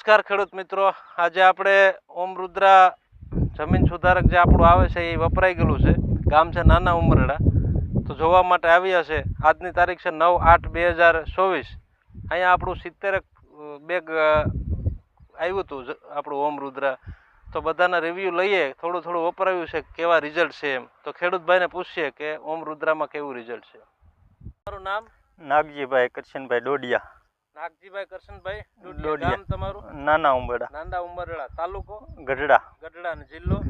નમસ્કાર ખેડૂત મિત્રો, આજે આપણે ઓમ રુદ્રા જમીન સુધારક જે આપણું આવે છે એ વપરાઈ ગયેલું છે. ગામ છે નાના ઉમરડા. તો જોવા માટે આવ્યા છે. આજની તારીખ છે 9/8/2024. અહીંયા આપણું 70 બેગ આવ્યું હતું આપણું ઓમ રુદ્રા. તો બધાના રિવ્યૂ લઈએ, થોડું થોડું વપરાયું છે, કેવા રિઝલ્ટ છે એમ. તો ખેડૂતભાઈને પૂછીએ કે ઓમ રુદ્રામાં કેવું રિઝલ્ટ છે. તમારું નામ? નાગજીભાઈ કરશનભાઈ ડોડિયા. નાગજીભાઈ કરશનભાઈ ડોડિયા. ગામ તમારું? નાના ઉંબરડા. નાના ઉમરડા. તાલુકો? ગઢડા. ગઢડા. અને જિલ્લો?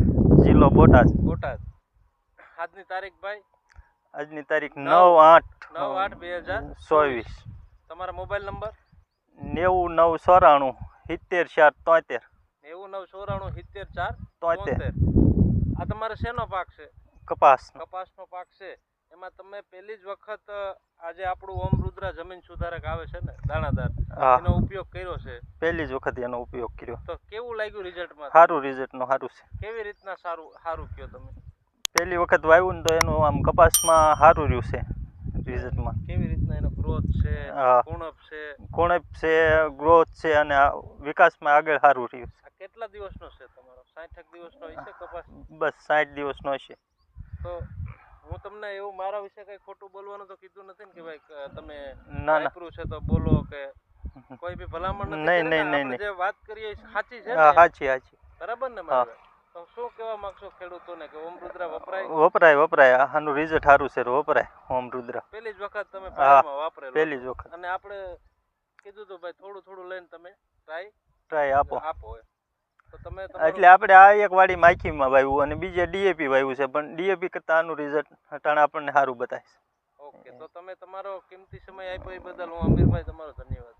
જિલ્લો બોટાદ. બોટાદ. આજની તારીખ ભાઈ? આજની તારીખ 9/8/2024. તમારા મોબાઈલ નંબર? 9994 70473. 9994 70473. આ તમારે શેનો પાક છે? કપાસનો પાક છે. એમાં તમે પહેલી જ વખત આજે આપણું ઓમ રુદ્રા જમીન સુધારક આવે છે ને દાણાદાર, એનો ઉપયોગ કર્યો છે? પહેલી જ વખત એનો ઉપયોગ કર્યો. તો કેવું લાગ્યું રિઝલ્ટમાં? સારું રિઝલ્ટનું સારું છે. કેવી રીતના સારું કયો તમે? પહેલી વખત વાવ્યું ને તો એનું આમ કપાસમાં સારું રહ્યું છે રિઝલ્ટમાં. કેવી રીતના એનો ગ્રોથ છે, કુણપ છે, ગ્રોથ છે અને વિકાસમાં આગળ સારું રહ્યું છે. આ કેટલા દિવસનો છે તમારો? 60 દિવસનો હશે કપાસ? બસ 60 દિવસનો હશે. તો હું તમને એવું મારા વિશે કઈ ખોટું બોલવાનું તો કીધું નથી ને કે ભાઈ તમે વાપરું છે તો બોલો કે કોઈ બી ભલામણ નથી? નહીં. જે વાત કરીએ એ સાચી છે ને? સાચી. બરાબર ને મારે? તો શું કહેવા માંગશો ખેડૂતોને કે ઓમ રુદ્રા વપરાય? વપરાય. આનું રિઝલ્ટ સારું છે, વપરાય ઓમ રુદ્રા. પહેલી જ વખત તમે પાકમાં વાપરેલું? પહેલી જ વખત. અને આપણે કીધું તો ભાઈ થોડું લઈને તમે ટ્રાય આપો. તો તમે એટલે આપણે આ એક વાડી માખીમાં વાવ્યું અને બીજે ડીએપી વાવ્યું છે, પણ ડીએપી કરતા આનું રિઝલ્ટ અટાણે આપણને સારું બતાવીશ. ઓકે, તો તમે તમારો કિંમતી સમય આપ્યો એ બદલ હું અમીરભાઈ તમારો ધન્યવાદ.